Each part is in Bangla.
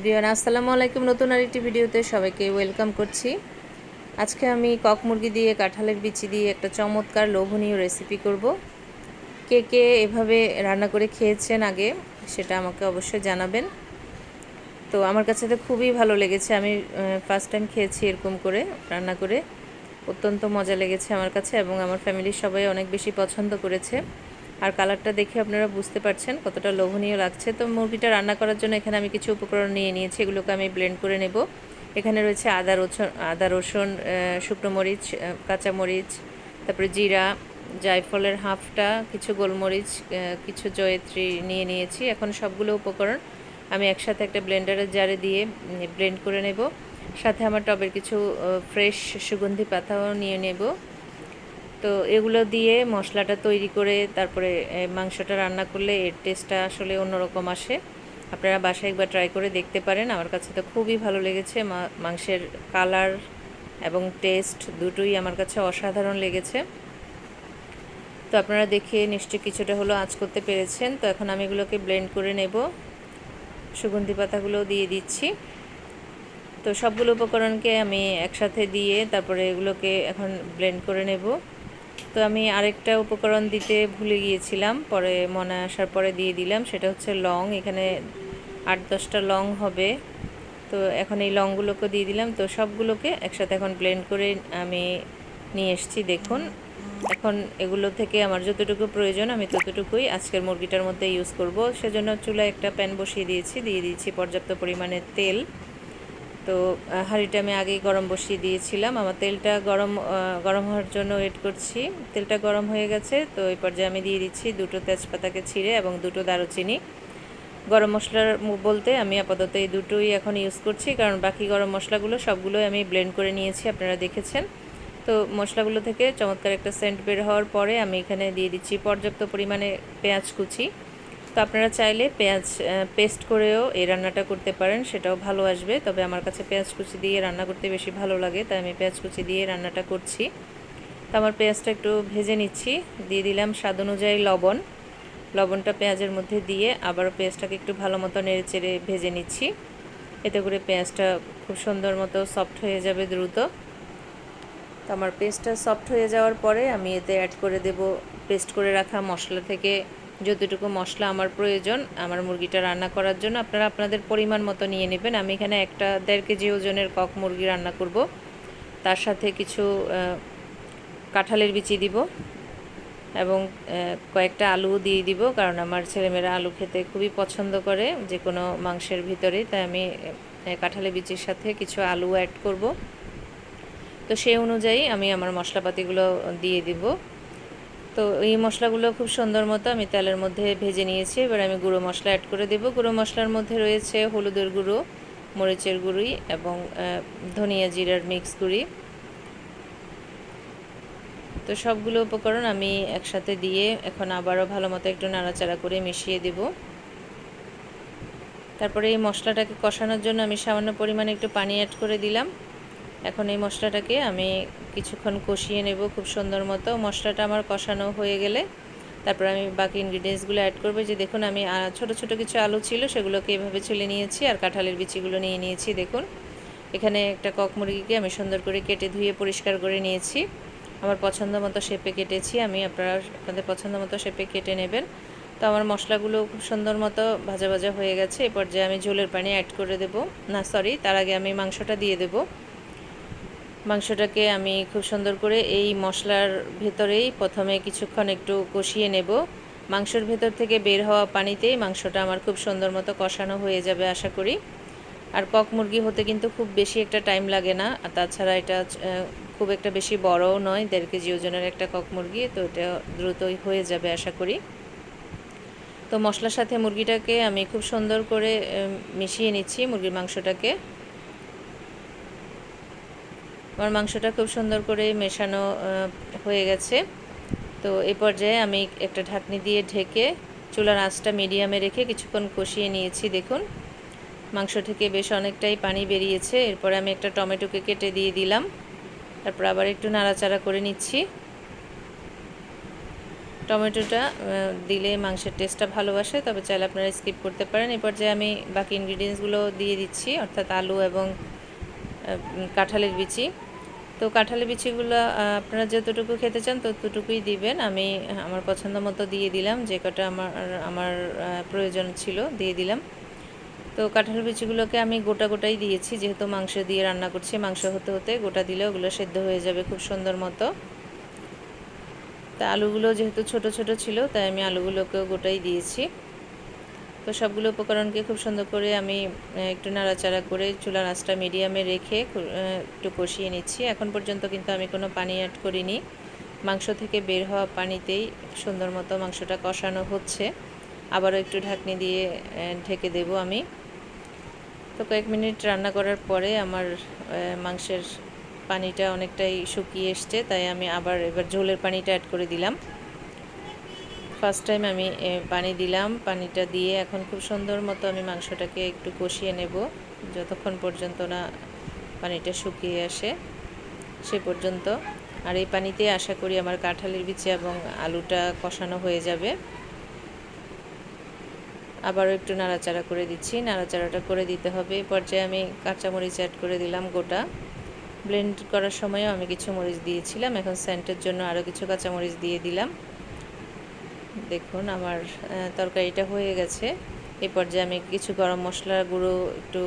এভরিওয়ান, আসসালামু আলাইকুম। নতুন আরেকটি ভিডিওতে সবাইকে ওয়েলকাম করছি। আজকে আমি কক মুরগি দিয়ে কাঁঠালের বিচি দিয়ে একটা চমৎকার লোভনীয় রেসিপি করব। কে কে এভাবে রান্না করে খেয়েছেন আগে, সেটা আমাকে অবশ্যই জানাবেন। তো আমার কাছে তো খুবই ভালো লেগেছে। আমি ফার্স্ট টাইম খেয়েছি এরকম করে রান্না করে। অত্যন্ত মজা লেগেছে আমার কাছে এবং আমার ফ্যামিলির সবাই অনেক বেশি পছন্দ করেছে। আর কালারটা দেখে আপনারা বুঝতে পারছেন কতটা লোভনীয় লাগছে। তো মুরগিটা রান্না করার জন্য এখানে আমি কিছু উপকরণ নিয়ে নিয়েছি, এগুলোকে আমি ব্লেন্ড করে নেব। এখানে রয়েছে আদা রসুন, শুকনো মরিচ, কাঁচামরিচ, তারপরে জিরা, জায়ফলের হাফটা, কিছু গোলমরিচ, কিছু জয়িত্রী নিয়ে নিয়েছি। এখন সবগুলো উপকরণ আমি একসাথে একটা ব্লেন্ডারের জারে দিয়ে ব্লেন্ড করে নেব। সাথে আমার টবের কিছু ফ্রেশ সুগন্ধি পাতাও নিয়ে নেব। তো এগুলো দিয়ে মশলাটা তৈরি করে তারপরে মাংসটা রান্না করলে এর টেস্টটা আসলে অন্যরকম আসে। আপনারা বাসায় একবার ট্রাই করে দেখতে পারেন। আমার কাছে তো খুবই ভালো লেগেছে। মাংসের কালার এবং টেস্ট দুটোই আমার কাছে অসাধারণ লেগেছে। তো আপনারা দেখে নিশ্চয়ই কিছুটা হলো আঁচ করতে পেরেছেন। তো এখন আমি এগুলোকে ব্লেন্ড করে নেব। সুগন্ধি পাতাগুলো দিয়ে দিচ্ছি। তো সবগুলো উপকরণকে আমি একসাথে দিয়ে তারপরে এগুলোকে এখন ব্লেন্ড করে নেব। তো আমি আরেকটা উপকরণ দিতে ভুলে গিয়েছিলাম, পরে মনে আসার পরে দিয়ে দিলাম। সেটা হচ্ছে লং। এখানে 8-10টা লং হবে। তো এখন এই লংগুলোকে দিয়ে দিলাম। তো সবগুলোকে একসাথে এখন ব্লেন্ড করে আমি নিয়ে এসেছি। দেখুন, এখন এগুলো থেকে আমার যতটুকু প্রয়োজন আমি ততটুকুই আজকের মুরগিটার মধ্যে ইউজ করব। সেজন্য চুলায় একটা প্যান বসিয়ে দিয়ে দিয়েছি পর্যাপ্ত পরিমাণে তেল। তো হাঁড়িটা আমি আগেই গরম বসিয়ে দিয়েছিলাম। আমার তেলটা গরম হওয়ার জন্য ওয়েট করছি। তেলটা গরম হয়ে গেছে। তো এই পর্যায়ে আমি দিয়ে দিচ্ছি 2টো তেজপাতাকে ছিঁড়ে এবং 2টো দারুচিনি। গরম মশলার বলতে আমি আপাতত এই দুটোই এখন ইউজ করছি, কারণ বাকি গরম মশলাগুলো সবগুলোই আমি ব্লেন্ড করে নিয়েছি, আপনারা দেখেছেন। তো মশলাগুলো থেকে চমৎকার একটা সেন্ট বের হওয়ার পরে আমি এখানে দিয়ে দিচ্ছি পর্যাপ্ত পরিমাণে পেঁয়াজ কুচি। তো আপনারা চাইলে পেঁয়াজ পেস্ট করেও এই রান্নাটা করতে পারেন, সেটাও ভালো আসবে। তবে আমার কাছে পেঁয়াজ কুচি দিয়ে রান্না করতে বেশি ভালো লাগে, তাই আমি পেঁয়াজ কুচি দিয়ে রান্নাটা করছি। তো আমার পেঁয়াজটা একটু ভেজে নিচ্ছি। দিয়ে দিলাম স্বাদ অনুযায়ী লবণ। লবণটা পেঁয়াজের মধ্যে দিয়ে আবারও পেঁয়াজটাকে একটু ভালো মতো নেড়ে চেড়ে ভেজে নিচ্ছি। এতে করে পেঁয়াজটা খুব সুন্দর মতো সফট হয়ে যাবে দ্রুত। তো আমার পেস্টটা সফট হয়ে যাওয়ার পরে আমি এতে অ্যাড করে দেব পেস্ট করে রাখা মশলা থেকে যতটুকু মশলা আমার প্রয়োজন আমার মুরগিটা রান্না করার জন্য। আপনারা আপনাদের পরিমাণ মতো নিয়ে নেবেন। আমি এখানে একটা 1.5 কেজি ওজনের কক মুরগি রান্না করব। তার সাথে কিছু কাঁঠালের বিচি দিব এবং কয়েকটা আলুও দিয়ে দিব, কারণ আমার ছেলেমেয়েরা আলু খেতে খুবই পছন্দ করে যে কোনো মাংসের ভিতরে। তাই আমি কাঁঠালের বিচির সাথে কিছু আলু অ্যাড করব। তো সেই অনুযায়ী আমি আমার মশলাপাতিগুলো দিয়ে দিব। তো এই মশলাগুলো খুব সুন্দর মতো আমি তেলের মধ্যে ভেজে নিয়েছি। এবার আমি গুঁড়ো মশলা অ্যাড করে দেব। গুঁড়ো মশলার মধ্যে রয়েছে হলুদের গুঁড়ো, মরিচের গুঁড়ি এবং ধনিয়া জিরার মিক্স গুঁড়ি। তো সবগুলো উপকরণ আমি একসাথে দিয়ে এখন আবারও ভালো মতো একটু নাড়াচাড়া করে মিশিয়ে দেব। তারপরে এই মশলাটাকে কষানোর জন্য আমি সামান্য পরিমাণে একটু পানি অ্যাড করে দিলাম। এখন এই মশলাটাকে আমি কিছুক্ষণ কষিয়ে নেব খুব সুন্দর মতো। মশলাটা আমার কষানো হয়ে গেলে তারপর আমি বাকি ইনগ্রিডিয়েন্টসগুলো অ্যাড করব। যে দেখুন, আমি ছোট ছোট কিছু আলু ছিল সেগুলোকে এভাবে ছুলে নিয়েছি, আর কাঁঠালের বিচিগুলো নিয়ে নিয়েছি। দেখুন, এখানে একটা কক মুরগিকে আমি সুন্দর করে কেটে ধুয়ে পরিষ্কার করে নিয়েছি। আমার পছন্দ মতো শেপে কেটেছি আমি, আপনাদের পছন্দ মতো শেপে কেটে নেবেন। তো আমার মশলাগুলো খুব সুন্দর মতো ভাজা ভাজা হয়ে গেছে। এ পর্যায়ে আমি ঝোলের পানি অ্যাড করে দেব। তার আগে আমি মাংসটা দিয়ে দেব। মাংসটাকে আমি খুব সুন্দর করে এই মশলার ভেতরেই প্রথমে কিছুক্ষণ একটু কষিয়ে নেব। মাংসের ভেতর থেকে বের হওয়া পানিতেই মাংসটা আমার খুব সুন্দর মতো কষানো হয়ে যাবে আশা করি। আর কক মুরগি হতে কিন্তু খুব বেশি একটা টাইম লাগে না। আর তাছাড়া এটা খুব একটা বেশি বড়ও নয়, 1.5 কেজি ওজনের একটা কক মুরগি। তো এটা দ্রুতই হয়ে যাবে আশা করি। তো মশলার সাথে মুরগিটাকে আমি খুব সুন্দর করে মিশিয়ে নিচ্ছি মুরগির মাংসটাকে। আমার মাংসটা খুব সুন্দর করে মেশানো হয়ে গেছে। তো এই পর্যায়ে আমি একটা ঢাকনি দিয়ে ঢেকে চুলার আঁচটা মিডিয়ামে রেখে কিছুক্ষণ কষিয়ে নিয়েছি। দেখুন, মাংস থেকে বেশ অনেকটাই পানি বেরিয়েছে। এরপরে আমি একটা টমেটোকে কেটে দিয়ে দিলাম। তারপর আবার একটু নাড়াচাড়া করে নিচ্ছি। টমেটোটা দিলে মাংসের টেস্টটা ভালোবাসে, তবে চাইলে আপনারা স্কিপ করতে পারেন। এই পর্যায়ে আমি বাকি ইনগ্রিডিয়েন্টসগুলো দিয়ে দিচ্ছি, অর্থাৎ আলু এবং কাঁঠালের বিচি। তো কাঁঠালের বিচিগুলো আপনারা যতটুকু খেতে চান ততটুকুই দিবেন। আমি আমার পছন্দ মতো দিয়ে দিলাম, যে কটা আমার প্রয়োজন ছিল দিয়ে দিলাম। তো কাঁঠালের বিচিগুলোকে আমি গোটা গোটাই দিয়েছি, যেহেতু মাংস দিয়ে রান্না করছি। মাংস হতে হতে গোটা দিলে ওগুলো সেদ্ধ হয়ে যাবে খুব সুন্দর মতো। তা আলুগুলো যেহেতু ছোট ছোট ছিল, তাই আমি আলুগুলোকেও গোটাই দিয়েছি। তো সবগুলো উপকরণকে খুব সুন্দর করে আমি একটু নাড়াচাড়া করে চুলার আঁচটা মিডিয়ামে রেখে একটু কষিয়ে নিচ্ছি। এখন পর্যন্ত কিন্তু আমি কোনো পানি অ্যাড করিনি, মাংস থেকে বের হওয়া পানিতেই সুন্দর মতো মাংসটা কষানো হচ্ছে। আবারও একটু ঢাকনি দিয়ে ঢেকে দেব আমি। তো কয়েক মিনিট রান্না করার পরে আমার মাংসের পানিটা অনেকটাই শুকিয়ে এসছে, তাই আমি এবার ঝোলের পানিটা অ্যাড করে দিলাম। ফার্স্ট টাইম আমি পানি দিলাম, পানিটা দিয়ে এখন খুব সুন্দর মতো আমি মাংসটাকে একটু কষিয়ে নেব, যতক্ষণ পর্যন্ত না পানিটা শুকিয়ে আসে সে পর্যন্ত। আর এই পানিতে আশা করি আমার কাঁঠালের বিচি এবং আলুটা কষানো হয়ে যাবে। আবারও একটু নাড়াচাড়া করে দিচ্ছি, নাড়াচাড়াটা করে দিতে হবে। এই পর্যায়ে আমি কাঁচামরিচ অ্যাড করে দিলাম গোটা। ব্লেন্ড করার সময়ও আমি কিছু মরিচ দিয়েছিলাম, এখন সেন্টের জন্য আরও কিছু কাঁচামরিচ দিয়ে দিলাম। দেখুন আমার তরকারিটা হয়ে গেছে। এই পর্যায়ে আমি কিছু গরম মশলার গুঁড়ো একটু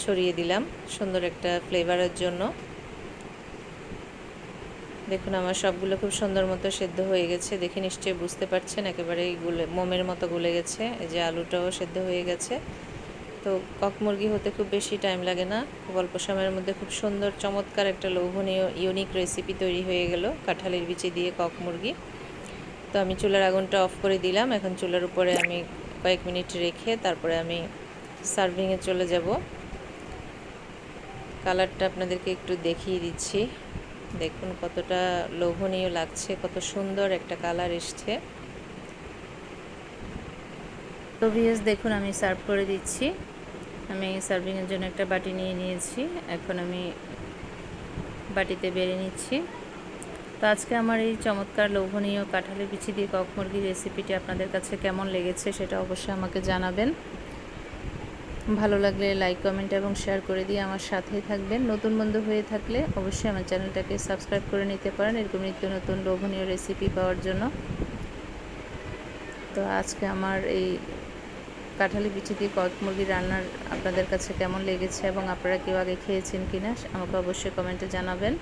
ছড়িয়ে দিলাম সুন্দর একটা ফ্লেভারের জন্য। দেখুন আমার সবগুলো খুব সুন্দর মতো সেদ্ধ হয়ে গেছে, দেখে নিশ্চয়ই বুঝতে পারছেন একেবারেই মোমের মতো গলে গেছে। এই যে আলুটাও সেদ্ধ হয়ে গেছে। তো কক মুরগি হতে খুব বেশি টাইম লাগে না, খুব অল্প সময়ের মধ্যে খুব সুন্দর চমৎকার একটা লোভনীয় ইউনিক রেসিপি তৈরি হয়ে গেল কাঁঠালের বিচি দিয়ে কক মুরগি। তো আমি চুলার আগুনটা অফ করে দিলাম। এখন চুলার উপরে আমি কয়েক মিনিট রেখে তারপরে আমি সার্ভিংয়ে চলে যাব। কালারটা আপনাদেরকে একটু দেখিয়ে দিচ্ছি, দেখুন কতটা লোভনীয় লাগছে, কত সুন্দর একটা কালার এসছে। তো ভিউয়ার্স দেখুন আমি সার্ভ করে দিচ্ছি। আমি সার্ভিংয়ের জন্য একটা বাটি নিয়ে নিয়েছি, এখন আমি বাটিতে বেড়ে নিচ্ছি। তো আজকে আমার এই চমৎকার লোভনীয় কাঁঠালের বিচি দিয়ে কক মুরগির রেসিপিটি আপনাদের কাছে কেমন লেগেছে সেটা অবশ্যই আমাকে জানাবেন। ভালো লাগলে লাইক, কমেন্ট এবং শেয়ার করে দিয়ে আমার সাথেই থাকবেন। নতুন বন্ধু হয়ে থাকলে অবশ্যই আমার চ্যানেলটাকে সাবস্ক্রাইব করে নিতে পারেন এরকম নিত্য নতুন লোভনীয় রেসিপি পাওয়ার জন্য। তো আজকে আমার এই কাঁঠালের বিচি দিয়ে কক মুরগি রান্নার আপনাদের কাছে কেমন লেগেছে এবং আপনারা কেউ আগে খেয়েছেন কিনা আমাকে অবশ্যই কমেন্টে জানাবেন।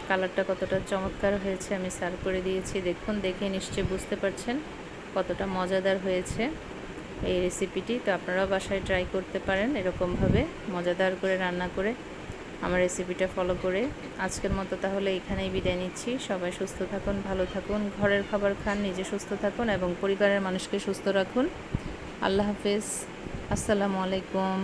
কালারটা কতটা চমৎকার হয়েছে আমি সার্ভ করে দিয়েছি, দেখুন দেখে নিশ্চয়ই বুঝতে পারছেন কতটা মজাদার হয়েছে এই রেসিপিটি। তো আপনারাও বাসায় ট্রাই করতে পারেন এরকমভাবে মজাদার করে রান্না করে আমার রেসিপিটা ফলো করে। আজকের মতো তাহলে এখানেই বিদায় নিচ্ছি। সবাই সুস্থ থাকুন, ভালো থাকুন, ঘরের খাবার খান, নিজে সুস্থ থাকুন এবং পরিবারের মানুষকে সুস্থ রাখুন। আল্লাহ হাফেজ, আসসালামু আলাইকুম।